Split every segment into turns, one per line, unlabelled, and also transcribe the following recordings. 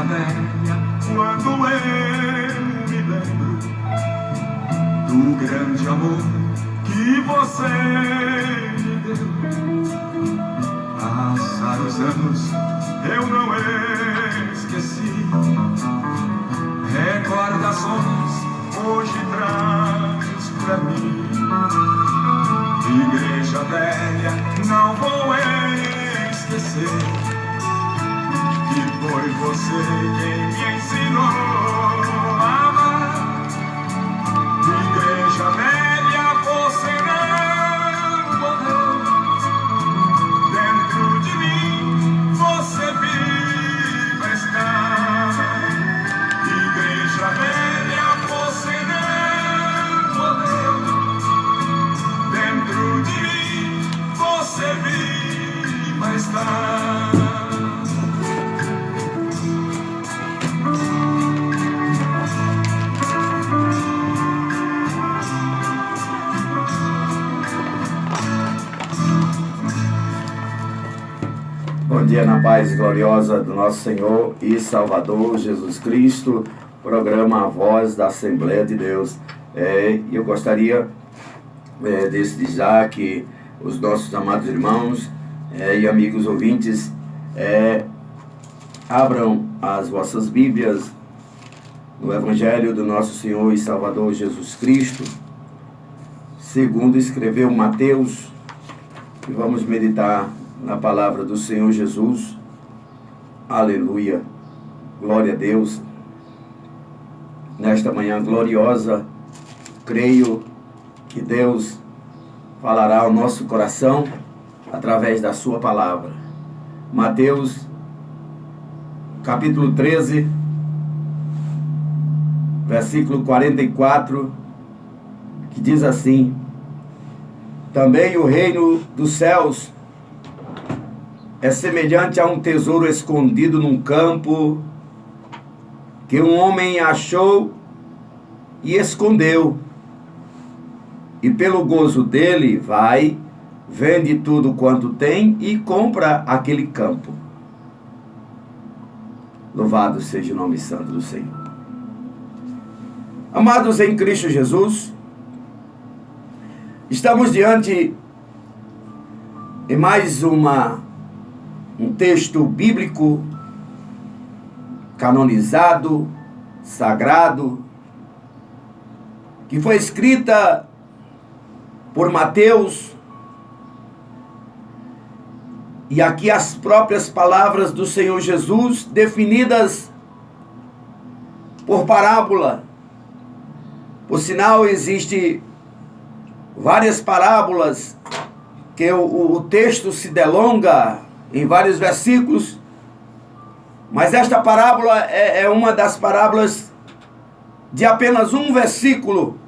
igreja velha, quando eu me lembro do grande amor que você me deu. Passaram os anos, eu não esqueci. Recordações hoje traz pra mim. Igreja velha, não vou esquecer que foi você quem me ensinou a amar. Igreja velha, você não morreu. Dentro de mim você viva está. Igreja velha, você não morreu. Dentro de mim você viva está.
Bom dia na paz gloriosa do nosso Senhor e Salvador Jesus Cristo, programa A Voz da Assembleia de Deus. Eu gostaria desde já que os nossos amados irmãos e amigos ouvintes abram as vossas Bíblias no Evangelho do nosso Senhor e Salvador Jesus Cristo, segundo escreveu Mateus, e vamos meditar na palavra do Senhor Jesus. Aleluia, glória a Deus. Nesta manhã gloriosa, creio que Deus falará ao nosso coração através da sua palavra. Mateus, capítulo 13, versículo 44, que diz assim: também o reino dos céus é semelhante a um tesouro escondido num campo, que um homem achou e escondeu. E pelo gozo dele vai, vende tudo quanto tem e compra aquele campo. Louvado seja o nome santo do Senhor. Amados em Cristo Jesus, estamos diante de mais um texto bíblico canonizado, sagrado, que foi escrita por Mateus, e aqui as próprias palavras do Senhor Jesus definidas por parábola. Por sinal, existe várias parábolas que o texto se delonga em vários versículos, mas esta parábola é uma das parábolas de apenas um versículo.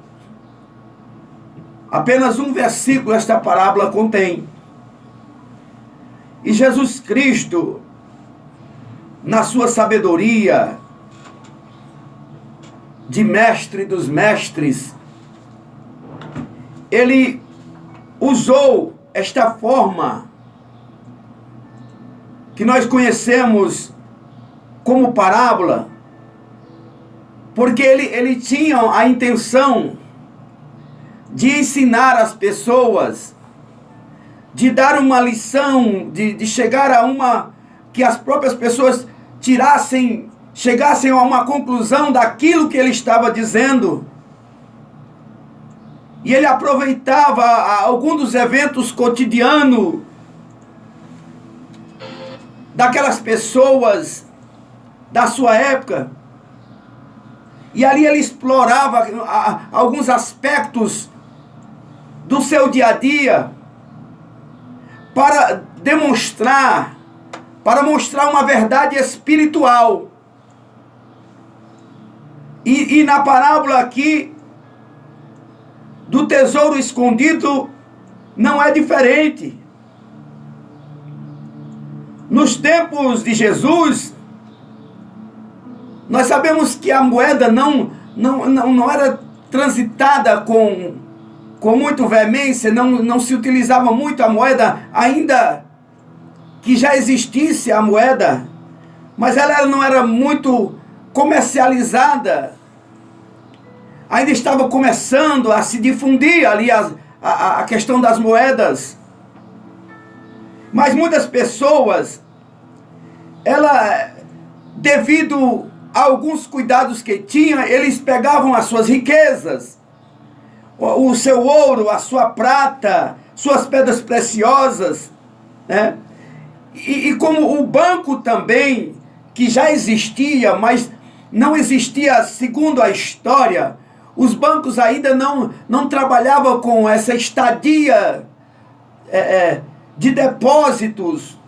Apenas um versículo esta parábola contém. E Jesus Cristo, na sua sabedoria de mestre dos mestres, ele usou esta forma que nós conhecemos como parábola, porque ele tinha a intenção de ensinar as pessoas, de dar uma lição, de chegar a que as próprias pessoas chegassem a uma conclusão daquilo que ele estava dizendo. E ele aproveitava algum dos eventos cotidianos daquelas pessoas da sua época, e ali ele explorava alguns aspectos do seu dia a dia para mostrar uma verdade espiritual. E na parábola aqui do tesouro escondido não é diferente. Nos tempos de Jesus, nós sabemos que a moeda não era transitada com muita veemência, não se utilizava muito a moeda, ainda que já existisse a moeda. mas ela não era muito comercializada. Ainda estava começando a se difundir ali a questão das moedas. Mas muitas pessoas, devido a alguns cuidados que tinham, eles pegavam as suas riquezas, o seu ouro, a sua prata, suas pedras preciosas, né? E como o banco também, que já existia, mas não existia segundo a história, os bancos ainda não trabalhavam com essa estadia de depósitos,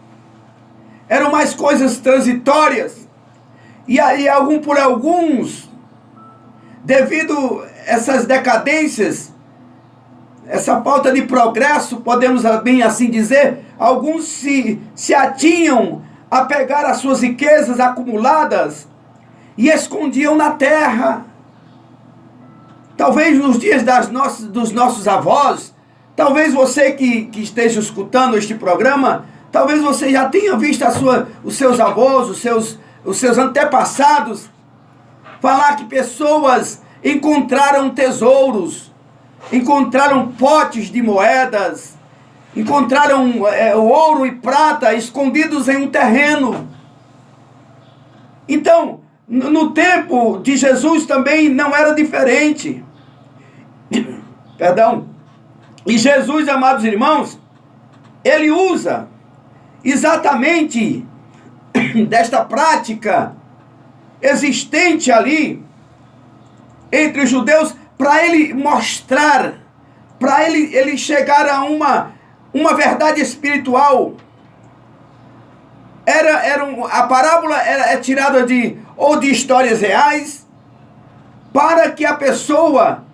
eram mais coisas transitórias, e aí por alguns, devido a essas decadências, essa falta de progresso, podemos bem assim dizer, alguns se atinham a pegar as suas riquezas acumuladas e escondiam na terra. Talvez nos dias dos nossos avós, talvez você que esteja escutando este programa, talvez você já tenha visto os seus avós, os seus antepassados, falar que pessoas encontraram tesouros, encontraram potes de moedas, encontraram ouro e prata escondidos em um terreno. Então, no tempo de Jesus também não era diferente. Perdão. E Jesus, amados irmãos, ele usa exatamente desta prática existente ali entre os judeus para ele mostrar, para ele chegar a uma verdade espiritual. A parábola é tirada de histórias reais, para que a pessoa,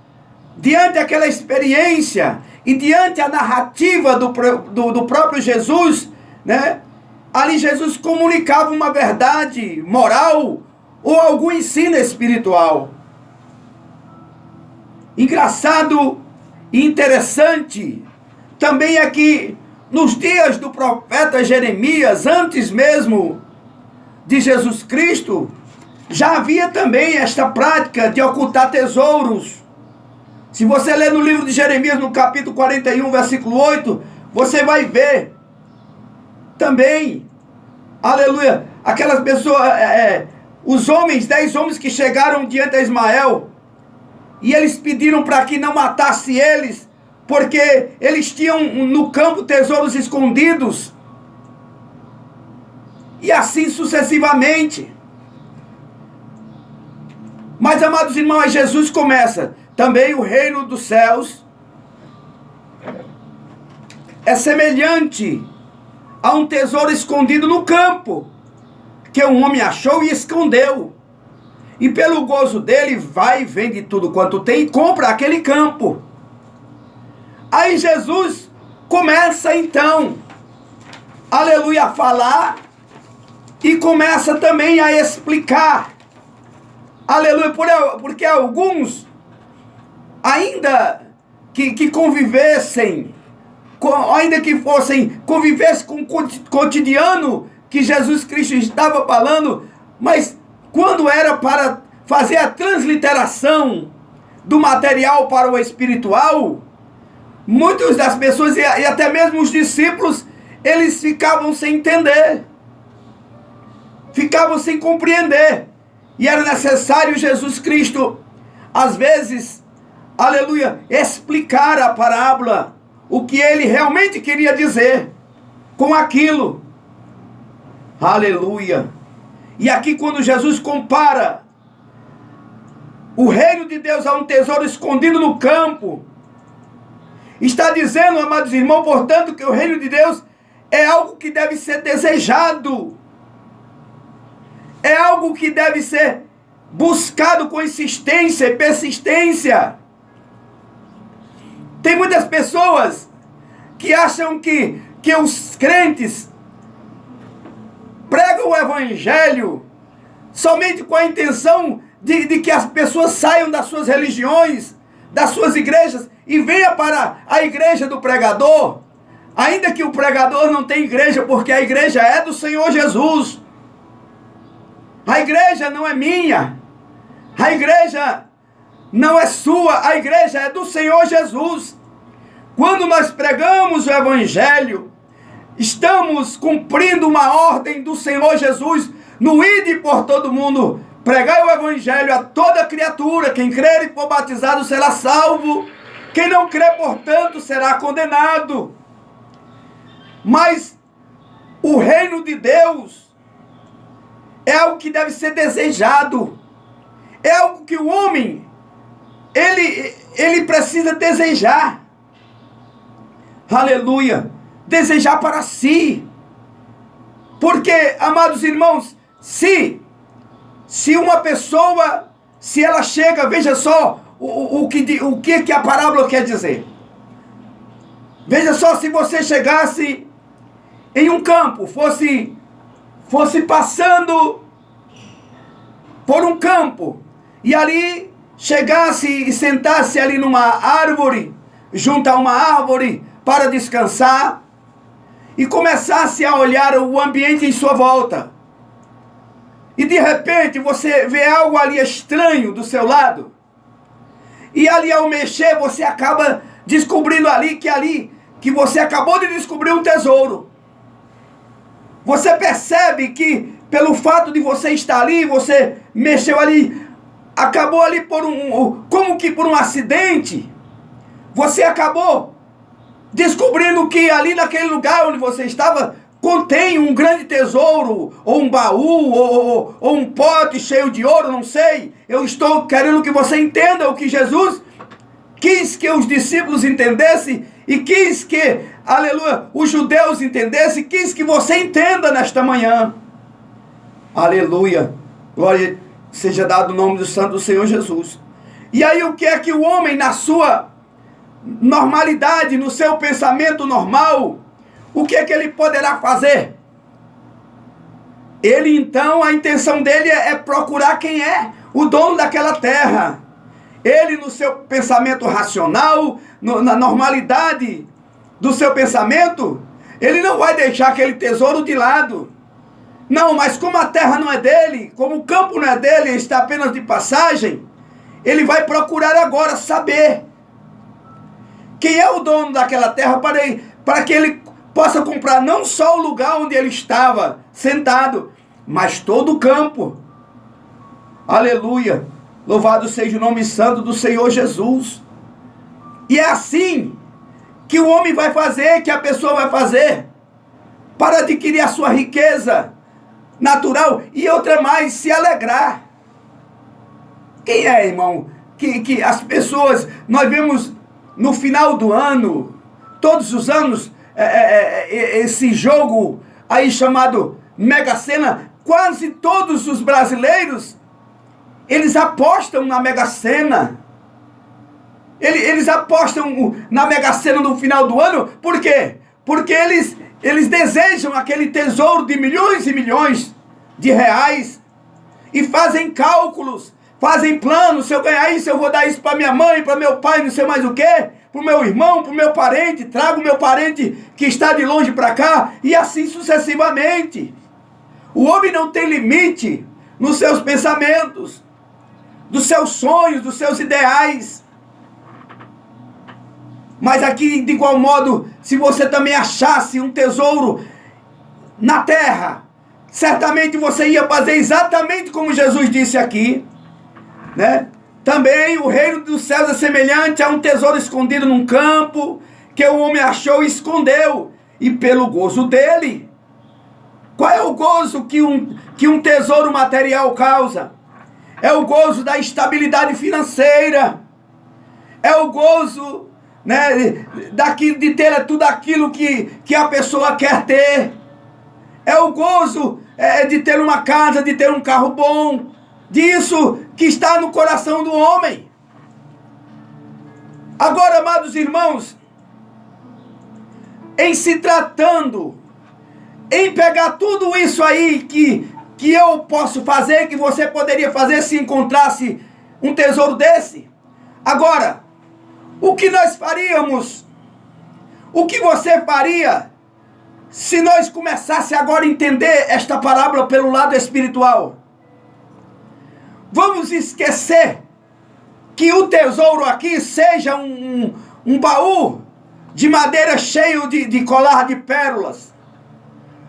diante daquela experiência e diante a narrativa do próprio Jesus, né, ali Jesus comunicava uma verdade moral ou algum ensino espiritual. Engraçado e interessante também é que nos dias do profeta Jeremias, antes mesmo de Jesus Cristo, já havia também esta prática de ocultar tesouros. Se você ler no livro de Jeremias, no capítulo 41, versículo 8, você vai ver também, aleluia, aquelas pessoas, os homens, 10 homens que chegaram diante de Ismael, e eles pediram para que não matasse eles, porque eles tinham no campo tesouros escondidos. E assim sucessivamente. Mas, amados irmãos, Jesus começa. Também o reino dos céus é semelhante a um tesouro escondido no campo, que um homem achou e escondeu. E pelo gozo dele, vai e vende tudo quanto tem e compra aquele campo. Aí Jesus começa então, aleluia, a falar e começa também a explicar, aleluia, porque alguns, ainda que convivessem, ainda que convivessem com o cotidiano que Jesus Cristo estava falando, mas quando era para fazer a transliteração do material para o espiritual, muitas das pessoas e até mesmo os discípulos, eles ficavam sem entender, ficavam sem compreender, e era necessário Jesus Cristo, às vezes, aleluia, explicar a parábola, o que ele realmente queria dizer com aquilo, aleluia. E aqui quando Jesus compara o reino de Deus a um tesouro escondido no campo, está dizendo, amados irmãos, portanto, que o reino de Deus é algo que deve ser desejado, é algo que deve ser buscado com insistência e persistência. Tem muitas pessoas que acham que os crentes pregam o evangelho somente com a intenção de que as pessoas saiam das suas religiões, das suas igrejas, e venha para a igreja do pregador, ainda que o pregador não tenha igreja, porque a igreja é do Senhor Jesus. A igreja não é minha. A igreja não é sua. A igreja é do Senhor Jesus. Quando nós pregamos o Evangelho, estamos cumprindo uma ordem do Senhor Jesus no ide por todo mundo. Pregai o Evangelho a toda criatura. Quem crer e for batizado será salvo. Quem não crer, portanto, será condenado. Mas o reino de Deus é algo que deve ser desejado. É algo que o homem, ele precisa desejar. Aleluia. Desejar para si. Porque, amados irmãos, se uma pessoa, se ela chega, veja só o que a parábola quer dizer. Veja só, se você chegasse em um campo, fosse passando por um campo, e ali chegasse e sentasse ali numa árvore, junto a uma árvore, para descansar, e começasse a olhar o ambiente em sua volta, e de repente você vê algo ali estranho do seu lado, e ali ao mexer você acaba descobrindo que você acabou de descobrir um tesouro. Você percebe que pelo fato de você estar ali, você mexeu ali, acabou ali como que por um acidente, você acabou descobrindo que ali naquele lugar onde você estava contém um grande tesouro, ou um baú, ou um pote cheio de ouro, não sei. Eu estou querendo que você entenda o que Jesus quis que os discípulos entendessem e quis que, aleluia, os judeus entendessem, quis que você entenda nesta manhã. Aleluia. Glória seja dado o nome do santo do Senhor Jesus. E aí o que é que o homem, na sua normalidade, no seu pensamento normal, o que é que ele poderá fazer? Ele então, a intenção dele é procurar quem é o dono daquela terra. Ele, no seu pensamento racional, na normalidade do seu pensamento, ele não vai deixar aquele tesouro de lado. Não, mas como a terra não é dele, como o campo não é dele, está apenas de passagem, ele vai procurar agora saber quem é o dono daquela terra para que ele possa comprar não só o lugar onde ele estava sentado, mas todo o campo. Aleluia. Louvado seja o nome santo do Senhor Jesus. E é assim que o homem vai fazer, que a pessoa vai fazer, para adquirir a sua riqueza natural e outra mais, se alegrar. Quem é, irmão? Que as pessoas, nós vemos no final do ano, todos os anos, esse jogo aí chamado Mega Sena, quase todos os brasileiros, eles apostam na Mega Sena. Eles apostam na Mega Sena no final do ano. Por quê? Porque eles desejam aquele tesouro de milhões e milhões de reais. E fazem cálculos, fazem planos. Se eu ganhar isso, eu vou dar isso para minha mãe, para meu pai, não sei mais o quê. Para o meu irmão, para o meu parente. Trago o meu parente que está de longe para cá. E assim sucessivamente. O homem não tem limite nos seus pensamentos, dos seus sonhos, dos seus ideais. Mas aqui, de igual modo, se você também achasse um tesouro na terra, certamente você ia fazer exatamente como Jesus disse aqui, né? Também o reino dos céus é semelhante a um tesouro escondido num campo, que o homem achou e escondeu, e pelo gozo dele. Qual é o gozo que um tesouro material causa? É o gozo da estabilidade financeira. É o gozo, né, de ter tudo aquilo que a pessoa quer ter. É o gozo de ter uma casa, de ter um carro bom. Disso que está no coração do homem. Agora, amados irmãos, em se tratando, em pegar tudo isso aí que eu posso fazer, que você poderia fazer se encontrasse um tesouro desse. Agora, o que nós faríamos? O que você faria se nós começássemos agora a entender esta parábola pelo lado espiritual? Vamos esquecer que o tesouro aqui seja um baú de madeira cheio de colar de pérolas.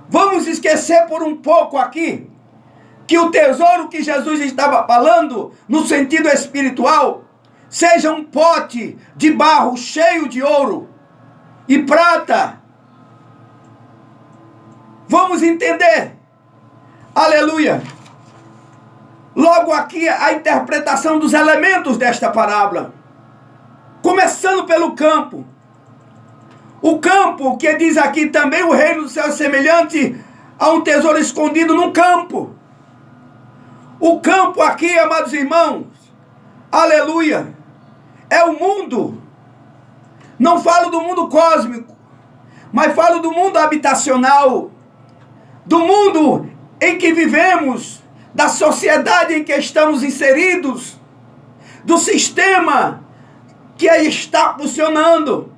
Vamos esquecer por um pouco aqui que o tesouro que Jesus estava falando, no sentido espiritual, seja um pote de barro cheio de ouro e prata. Vamos entender. Aleluia. Logo aqui a interpretação dos elementos desta parábola. Começando pelo campo. O campo, que diz aqui também, o reino do céu é semelhante a um tesouro escondido num campo. O campo aqui, amados irmãos, aleluia, é o mundo. Não falo do mundo cósmico, mas falo do mundo habitacional, do mundo em que vivemos, da sociedade em que estamos inseridos, do sistema que aí está funcionando.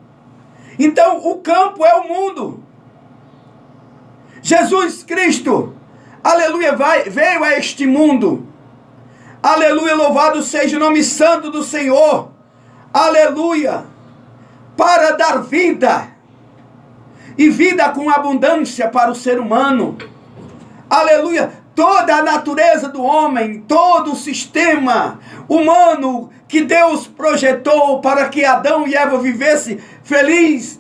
Então, o campo é o mundo. Jesus Cristo, aleluia, veio a este mundo. Aleluia, louvado seja o nome santo do Senhor. Aleluia, para dar vida, e vida com abundância para o ser humano. Aleluia. Toda a natureza do homem, todo o sistema humano que Deus projetou para que Adão e Eva vivessem feliz,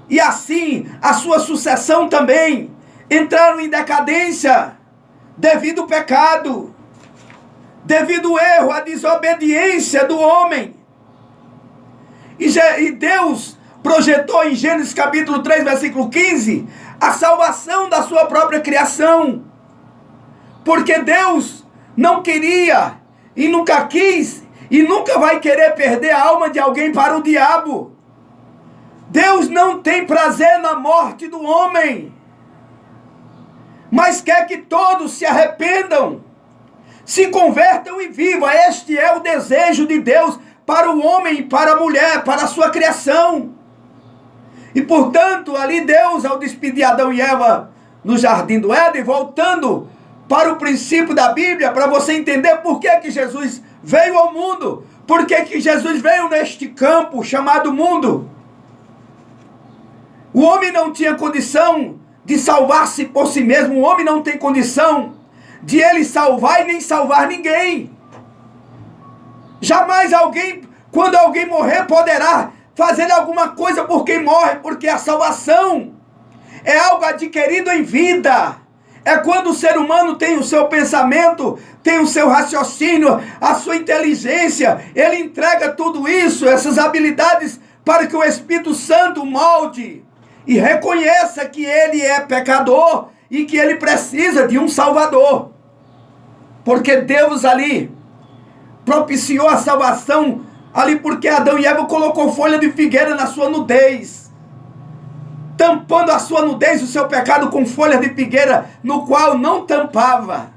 e assim a sua sucessão também, entraram em decadência devido ao pecado, devido ao erro, à desobediência do homem. E Deus projetou em Gênesis capítulo 3, versículo 15, a salvação da sua própria criação. Porque Deus não queria, e nunca quis, e nunca vai querer perder a alma de alguém para o diabo. Deus não tem prazer na morte do homem, mas quer que todos se arrependam, se convertam e vivam. Este é o desejo de Deus para o homem, para a mulher, para a sua criação. E portanto, ali Deus, ao despedir Adão e Eva no jardim do Éden, voltando para o princípio da Bíblia, para você entender por que Jesus veio ao mundo, por que Jesus veio neste campo chamado mundo. O homem não tinha condição de salvar-se por si mesmo, o homem não tem condição de ele salvar e nem salvar ninguém. Jamais alguém, quando alguém morrer, poderá fazer alguma coisa por quem morre, porque a salvação é algo adquirido em vida. É quando o ser humano tem o seu pensamento, tem o seu raciocínio, a sua inteligência, ele entrega tudo isso, essas habilidades, para que o Espírito Santo molde e reconheça que ele é pecador e que ele precisa de um Salvador. Porque Deus ali propiciou a salvação, ali porque Adão e Eva colocou folha de figueira na sua nudez, tampando a sua nudez, o seu pecado, com folha de figueira, no qual não tampava.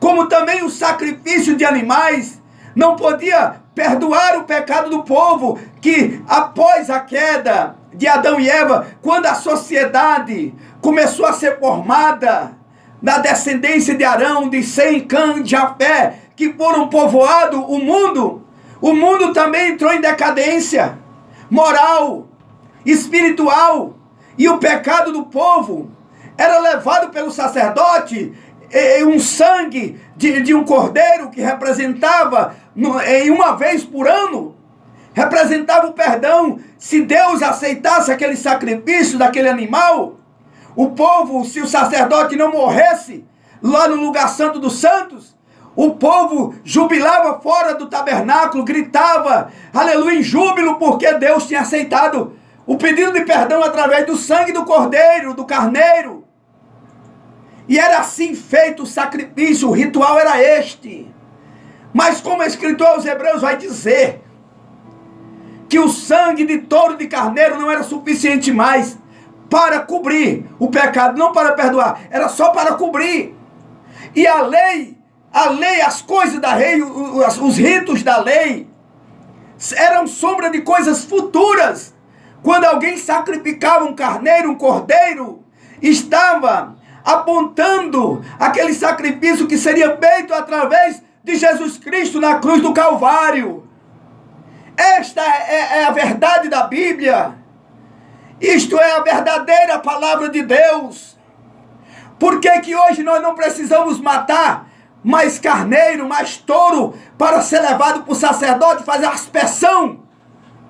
Como também o sacrifício de animais não podia perdoar o pecado do povo, que após a queda de Adão e Eva, quando a sociedade começou a ser formada na descendência de Arão, de Sem, Cã, de Jafé, que foram povoado o mundo também entrou em decadência moral, espiritual. E o pecado do povo era levado pelo sacerdote, um sangue de um cordeiro que representava, em uma vez por ano, representava o perdão. Se Deus aceitasse aquele sacrifício daquele animal, o povo, se o sacerdote não morresse lá no lugar santo dos santos, o povo jubilava fora do tabernáculo, gritava, aleluia, em júbilo, porque Deus tinha aceitado o pedido de perdão através do sangue do cordeiro, do carneiro. E era assim feito o sacrifício, o ritual era este. Mas como o escritor aos Hebreus vai dizer, que o sangue de touro, de carneiro, não era suficiente mais para cobrir o pecado, não para perdoar, era só para cobrir. E a lei, as coisas da lei, os ritos da lei, eram sombra de coisas futuras. Quando alguém sacrificava um carneiro, um cordeiro, estava apontando aquele sacrifício que seria feito através de Jesus Cristo na cruz do Calvário. Esta é a verdade da Bíblia. Isto é a verdadeira palavra de Deus. Por que que hoje nós não precisamos matar mais carneiro, mais touro, para ser levado para o sacerdote fazer aspersão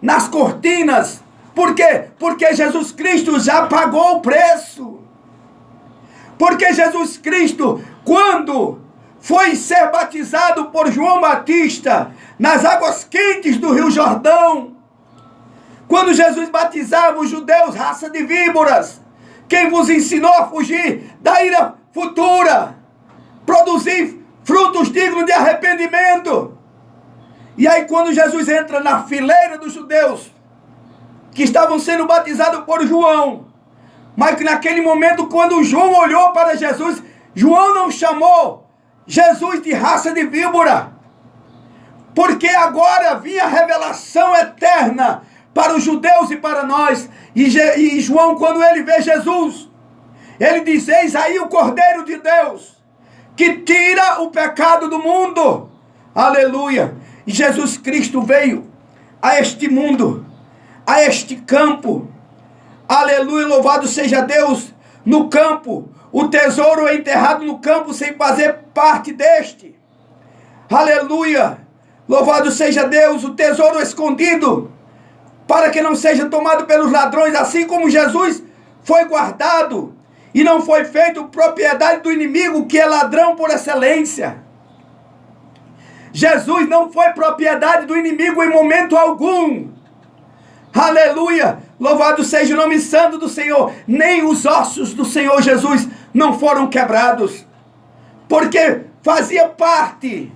nas cortinas? Por quê? Porque Jesus Cristo já pagou o preço. Porque Jesus Cristo, quando foi ser batizado por João Batista nas águas quentes do Rio Jordão, quando Jesus batizava os judeus, raça de víboras, quem vos ensinou a fugir da ira futura, produzir frutos dignos de arrependimento. E aí quando Jesus entra na fileira dos judeus, que estavam sendo batizados por João, mas que naquele momento, quando João olhou para Jesus, João não chamou Jesus de raça de víbora, porque agora vinha a revelação eterna para os judeus e para nós. E João, quando ele vê Jesus, ele diz: eis aí o Cordeiro de Deus, que tira o pecado do mundo. Aleluia! E Jesus Cristo veio a este mundo, a este campo. Aleluia, louvado seja Deus. No campo, o tesouro é enterrado no campo sem fazer parte deste. Aleluia, louvado seja Deus. O tesouro escondido, para que não seja tomado pelos ladrões, assim como Jesus foi guardado e não foi feito propriedade do inimigo, que é ladrão por excelência. Jesus não foi propriedade do inimigo em momento algum. Aleluia, louvado seja o nome santo do Senhor. Nem os ossos do Senhor Jesus não foram quebrados, porque fazia parte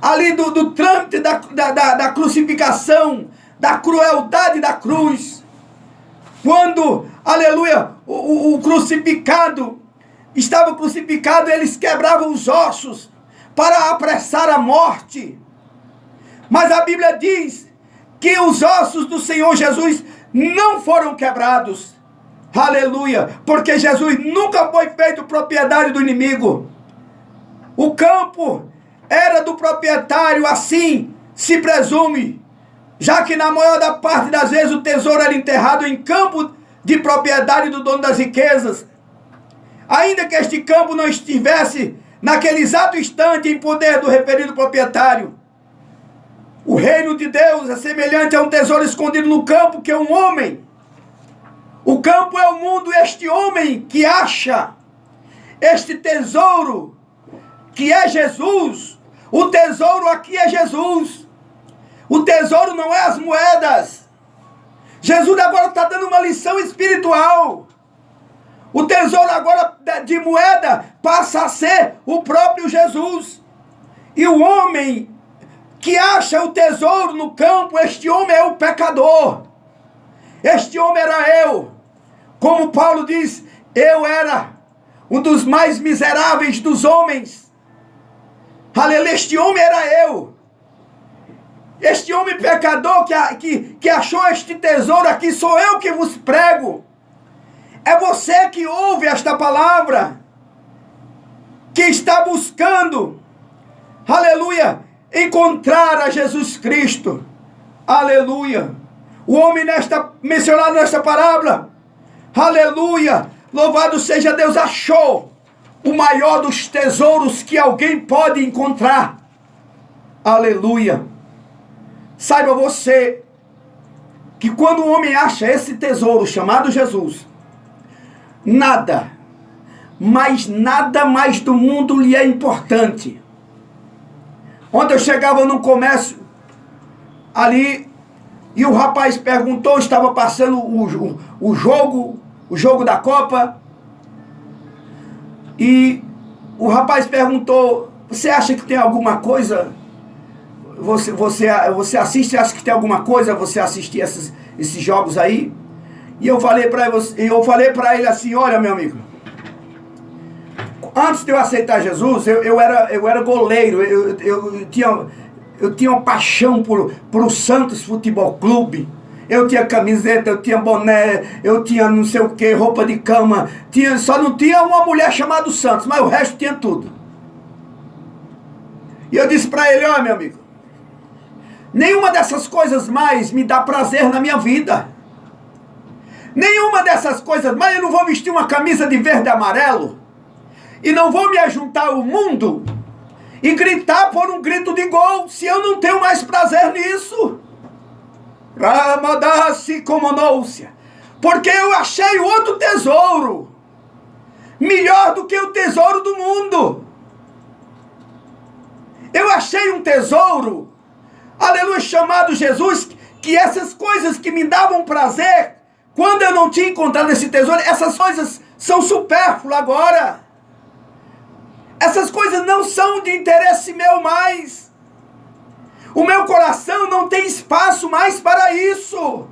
ali do trâmite da crucificação, da crueldade da cruz. Quando, aleluia, o crucificado estava crucificado, eles quebravam os ossos para apressar a morte. Mas a Bíblia diz que os ossos do Senhor Jesus não foram quebrados. Aleluia, porque Jesus nunca foi feito propriedade do inimigo. O campo era do proprietário, assim se presume, já que na maior da parte das vezes o tesouro era enterrado em campo de propriedade do dono das riquezas. Ainda que este campo não estivesse naquele exato instante em poder do referido proprietário. O reino de Deus é semelhante a um tesouro escondido no campo, que é um homem. O campo é o mundo, este homem que acha este tesouro, que é Jesus. O tesouro aqui é Jesus. O tesouro não é as moedas. Jesus agora está dando uma lição espiritual. O tesouro agora de moeda passa a ser o próprio Jesus. E o homem que acha o tesouro no campo, este homem é o pecador. Este homem era eu. Como Paulo diz, eu era um dos mais miseráveis dos homens. Aleluia, este homem era eu. Este homem pecador que achou este tesouro aqui, sou eu que vos prego. É você que ouve esta palavra, que está buscando, aleluia, encontrar a Jesus Cristo. Aleluia. O homem mencionado nesta parábola, aleluia, louvado seja Deus, achou o maior dos tesouros que alguém pode encontrar. Aleluia. Saiba você que quando o homem acha esse tesouro chamado Jesus, nada, mas nada mais do mundo lhe é importante. Ontem eu chegava num comércio ali e o rapaz perguntou, estava passando o jogo da Copa, e o rapaz perguntou: você acha que tem alguma coisa? Você assiste, acha que tem alguma coisa você assistir esses jogos aí? E eu falei para ele assim: olha, meu amigo, antes de eu aceitar Jesus, eu era goleiro, eu tinha uma paixão por o Santos Futebol Clube. Eu tinha camiseta, eu tinha boné, eu tinha não sei o que, roupa de cama, só não tinha uma mulher chamada Santos, mas o resto tinha tudo. E eu disse para ele: ó, meu amigo, nenhuma dessas coisas mais me dá prazer na minha vida. Nenhuma dessas coisas mais. Eu não vou vestir uma camisa de verde e amarelo e não vou me ajuntar ao mundo e gritar por um grito de gol se eu não tenho mais prazer nisso. Ramadassi Comonoucia. Porque eu achei outro tesouro melhor do que o tesouro do mundo. Eu achei um tesouro, aleluia, chamado Jesus, que essas coisas que me davam prazer, quando eu não tinha encontrado esse tesouro, essas coisas são supérfluas agora. Essas coisas não são de interesse meu mais. O meu coração não tem espaço mais para isso.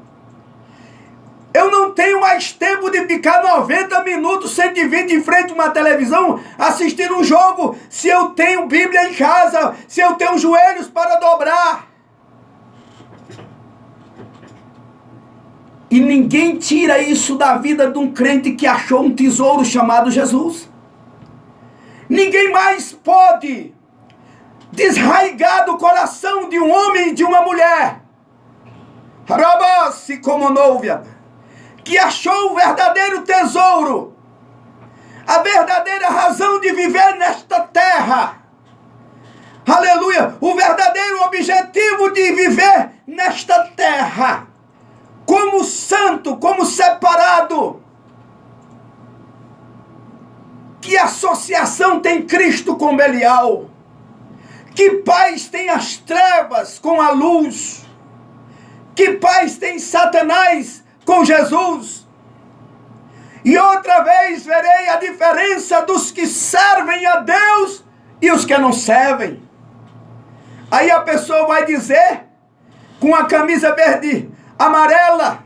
Eu não tenho mais tempo de ficar 90 minutos, 120 em frente a uma televisão, assistindo um jogo, se eu tenho Bíblia em casa, se eu tenho joelhos para dobrar. E ninguém tira isso da vida de um crente que achou um tesouro chamado Jesus. Ninguém mais pode desraigar do coração de um homem e de uma mulher, Rabassi Comonóvia, que achou o verdadeiro tesouro, a verdadeira razão de viver nesta terra, aleluia, o verdadeiro objetivo de viver nesta terra, como santo, como separado. Que associação tem Cristo com Belial? Que paz tem as trevas com a luz? Que paz tem Satanás com Jesus? E outra vez verei a diferença dos que servem a Deus e os que não servem. Aí a pessoa vai dizer, com a camisa verde amarela,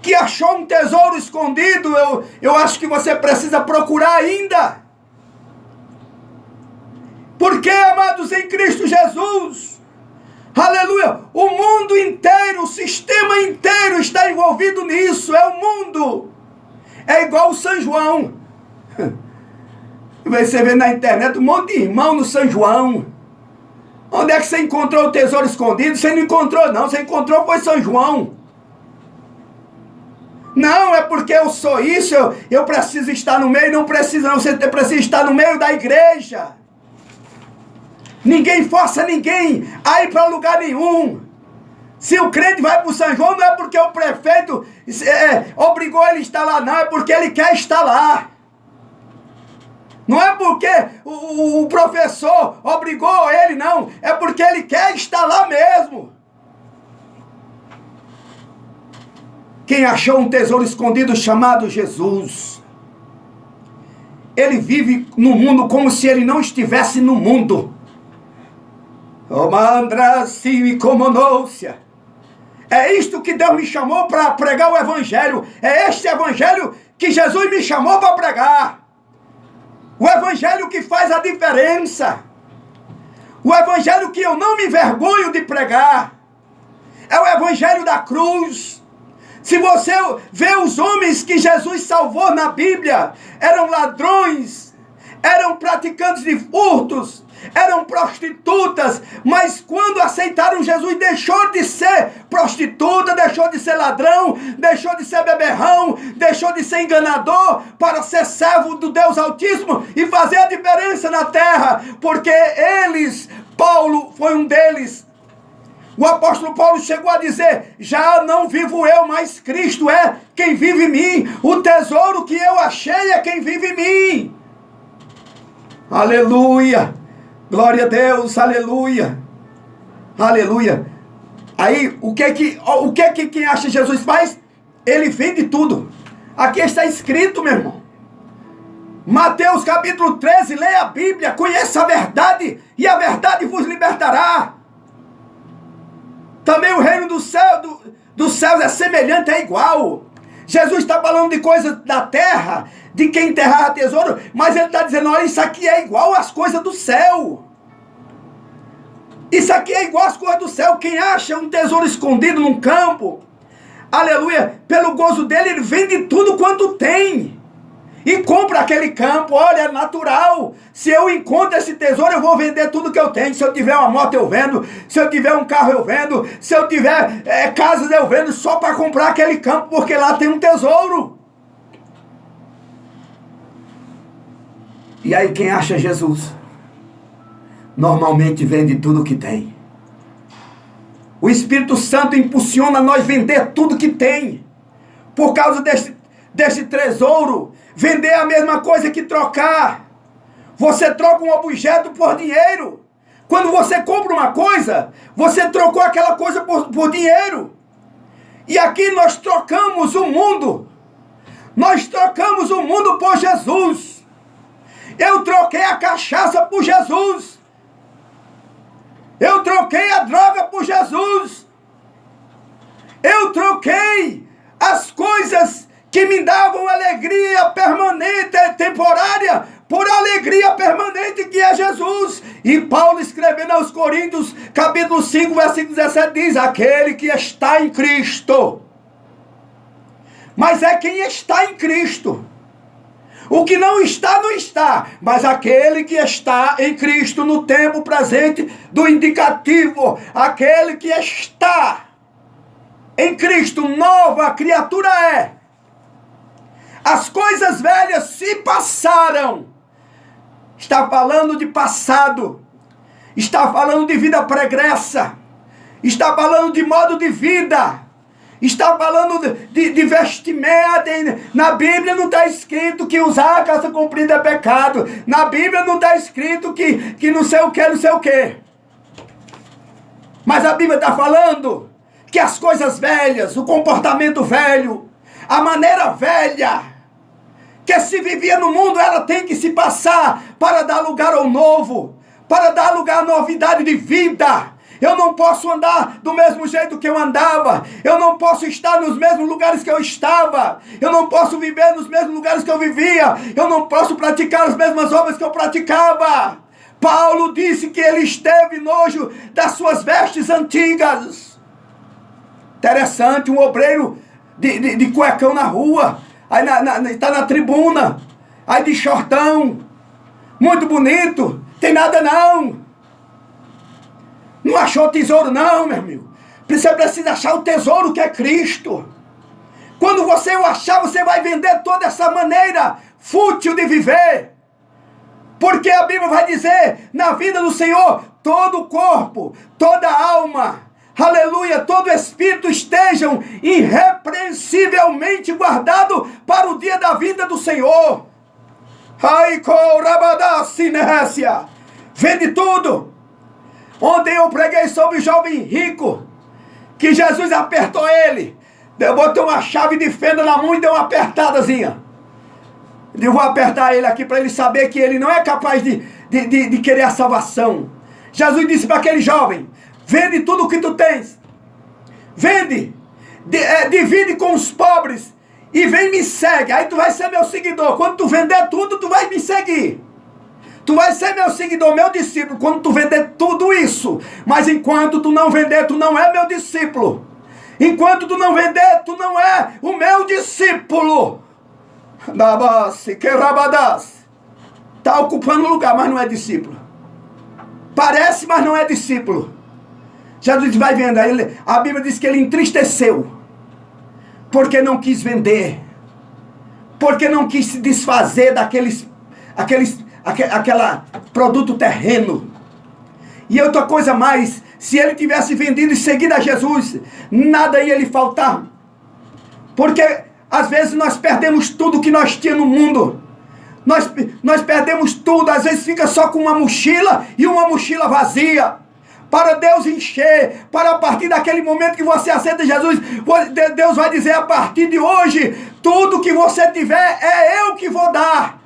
que achou um tesouro escondido. Eu acho que você precisa procurar ainda. Porque, amados em Cristo Jesus, aleluia, o mundo inteiro, o sistema inteiro está envolvido nisso. É o mundo. É igual o São João. Você vê na internet um monte de irmão no São João. Onde é que você encontrou o tesouro escondido? Você não encontrou não, você encontrou foi São João. Não, é porque eu sou isso, eu preciso estar no meio. Não precisa não, você precisa estar no meio da igreja. Ninguém força ninguém a ir para lugar nenhum. Se o crente vai para o São João, não é porque o prefeito obrigou ele a estar lá, não, é porque ele quer estar lá. Não é porque o professor obrigou ele, não, é porque ele quer estar lá mesmo. Quem achou um tesouro escondido chamado Jesus, ele vive no mundo como se ele não estivesse no mundo. É isto que Deus me chamou para pregar o evangelho. É este evangelho que Jesus me chamou para pregar. O evangelho que faz a diferença. O evangelho que eu não me envergonho de pregar. É o evangelho da cruz. Se você vê os homens que Jesus salvou na Bíblia, eram ladrões, eram praticantes de furtos, eram prostitutas, mas quando aceitaram Jesus, deixou de ser prostituta, deixou de ser ladrão, deixou de ser beberrão, deixou de ser enganador, para ser servo do Deus Altíssimo e fazer a diferença na terra, porque eles, Paulo foi um deles. O apóstolo Paulo chegou a dizer: já não vivo eu, mas Cristo é quem vive em mim. O tesouro que eu achei é quem vive em mim. Aleluia. Glória a Deus, aleluia. Aleluia. Aí, o que quem acha Jesus faz? Ele vende tudo. Aqui está escrito, meu irmão. Mateus capítulo 13, leia a Bíblia, conheça a verdade, e a verdade vos libertará. Também o reino dos céus é semelhante, é igual. Jesus está falando de coisas da terra, de quem enterrar tesouro, mas ele está dizendo: olha, isso aqui é igual às coisas do céu. Isso aqui é igual às coisas do céu. Quem acha um tesouro escondido num campo, aleluia, pelo gozo dele, ele vende tudo quanto tem. e compra aquele campo. Olha, é natural. Se eu encontro esse tesouro, eu vou vender tudo que eu tenho. Se eu tiver uma moto, eu vendo. Se eu tiver um carro, eu vendo. Se eu tiver casas, eu vendo, só para comprar aquele campo, porque lá tem um tesouro. E aí quem acha Jesus, normalmente vende tudo que tem. O Espírito Santo impulsiona nós vender tudo que tem. Por causa desse tesouro, vender é a mesma coisa que trocar. Você troca um objeto por dinheiro. Quando você compra uma coisa, você trocou aquela coisa por dinheiro. E aqui nós trocamos o mundo. Nós trocamos o mundo por Jesus. Eu troquei a cachaça por Jesus. Eu troquei a droga por Jesus. Eu troquei as coisas que me davam alegria permanente, temporária, por alegria permanente que é Jesus. E Paulo escrevendo aos Coríntios, capítulo 5, versículo 17, diz: aquele que está em Cristo. Mas é quem está em Cristo. O que não está, não está. Mas aquele que está em Cristo no tempo presente do indicativo, aquele que está em Cristo, nova criatura é. As coisas velhas se passaram. Está falando de passado. Está falando de vida pregressa. Está falando de modo de vida. Está falando de vestimenta. Na Bíblia não está escrito que usar a calça comprida é pecado. Na Bíblia não está escrito que não sei o que, não sei o que. Mas a Bíblia está falando que as coisas velhas, o comportamento velho, a maneira velha que se vivia no mundo, ela tem que se passar para dar lugar ao novo, para dar lugar à novidade de vida. Eu não posso andar do mesmo jeito que eu andava. Eu não posso estar nos mesmos lugares que eu estava. Eu não posso viver nos mesmos lugares que eu vivia. Eu não posso praticar as mesmas obras que eu praticava. Paulo disse que ele esteve nojo das suas vestes antigas. Interessante, um obreiro de cuecão na rua. Aí está na tribuna. Aí de shortão. Muito bonito. Tem nada não. Não achou tesouro não, meu amigo. Você precisa achar o tesouro que é Cristo. Quando você o achar, você vai vender toda essa maneira fútil de viver. Porque a Bíblia vai dizer, na vida do Senhor, todo o corpo, toda a alma, aleluia, todo o espírito estejam irrepreensivelmente guardados para o dia da vinda do Senhor. Ai, corabadacinécia. Vende tudo. Ontem eu preguei sobre o jovem rico, que Jesus apertou ele. Eu botei uma chave de fenda na mão e deu uma apertadazinha. Eu vou apertar ele aqui para ele saber que ele não é capaz de querer a salvação. Jesus disse para aquele jovem, vende tudo o que tu tens. Vende, divide com os pobres e vem me segue. Aí tu vai ser meu seguidor. Quando tu vender tudo, tu vai me seguir. Tu vai ser meu seguidor, meu discípulo, quando tu vender tudo isso. Mas enquanto tu não vender, tu não é meu discípulo. Enquanto tu não vender, tu não é o meu discípulo. Está ocupando lugar, mas não é discípulo. Parece, mas não é discípulo. Jesus vai vendo. A Bíblia diz que ele entristeceu. Porque não quis vender. Porque não quis se desfazer aquela produto terreno. E outra coisa mais, se ele tivesse vendido e seguido a Jesus, nada ia lhe faltar. Porque às vezes nós perdemos tudo que nós tínhamos no mundo. Nós perdemos tudo, às vezes fica só com uma mochila e uma mochila vazia. Para Deus encher, para a partir daquele momento que você aceita Jesus, Deus vai dizer a partir de hoje, tudo que você tiver é eu que vou dar.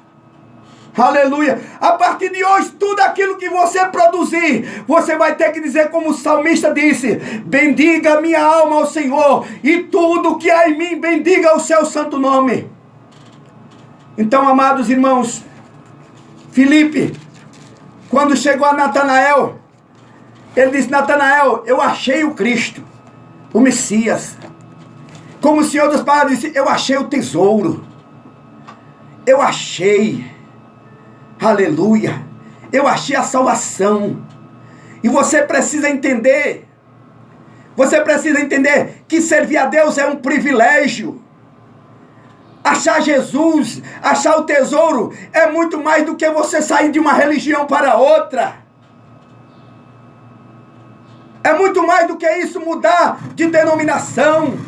Aleluia. A partir de hoje, tudo aquilo que você produzir, você vai ter que dizer como o salmista disse, bendiga minha alma ao Senhor, e tudo que há em mim, bendiga o seu santo nome. Então, amados irmãos, Filipe, quando chegou a Natanael, ele disse, Natanael, eu achei o Cristo, o Messias. Como o Senhor dos Palavras disse, eu achei o tesouro. eu achei, aleluia, eu achei a salvação. E você precisa entender que servir a Deus é um privilégio. Achar Jesus, achar o tesouro, é muito mais do que você sair de uma religião para outra. É muito mais do que isso, mudar de denominação.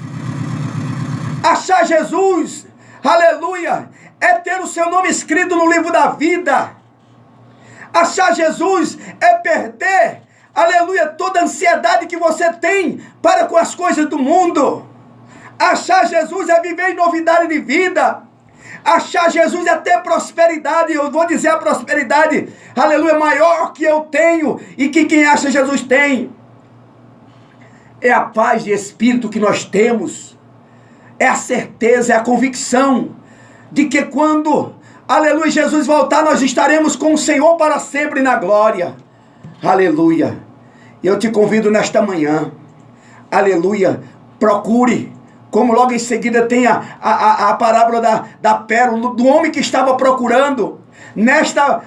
Achar Jesus, aleluia, é ter o seu nome escrito no livro da vida. Achar Jesus é perder, aleluia, toda a ansiedade que você tem para com as coisas do mundo. Achar Jesus é viver em novidade de vida. Achar Jesus é ter prosperidade. Eu vou dizer a prosperidade, aleluia, maior que eu tenho e que quem acha Jesus tem. É a paz de espírito que nós temos. É a certeza, é a convicção de que quando, aleluia, Jesus voltar, nós estaremos com o Senhor para sempre na glória. Aleluia. E eu te convido nesta manhã, aleluia, procure, como logo em seguida tem a parábola da pérola, do homem que estava procurando. Nesta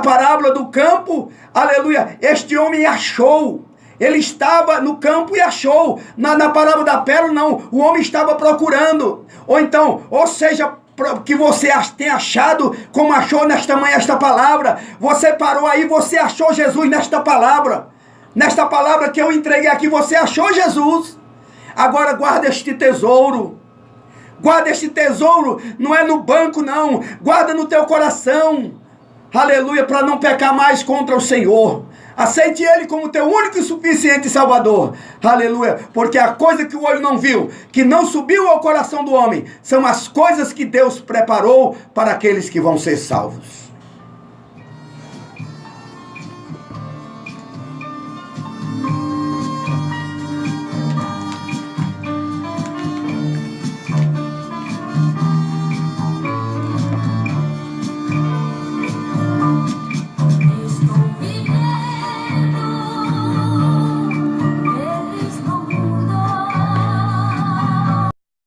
parábola do campo, aleluia, este homem achou. Ele estava no campo e achou. Na parábola da pérola, não. O homem estava procurando. Ou seja, que você tenha achado, como achou nesta manhã esta palavra. Você parou aí, você achou Jesus nesta palavra. Nesta palavra que eu entreguei aqui, você achou Jesus. Agora guarda este tesouro. Guarda este tesouro, não é no banco não. Guarda no teu coração. Aleluia, para não pecar mais contra o Senhor. Aceite Ele como teu único e suficiente Salvador. Aleluia. Porque a coisa que o olho não viu, que não subiu ao coração do homem, são as coisas que Deus preparou para aqueles que vão ser salvos.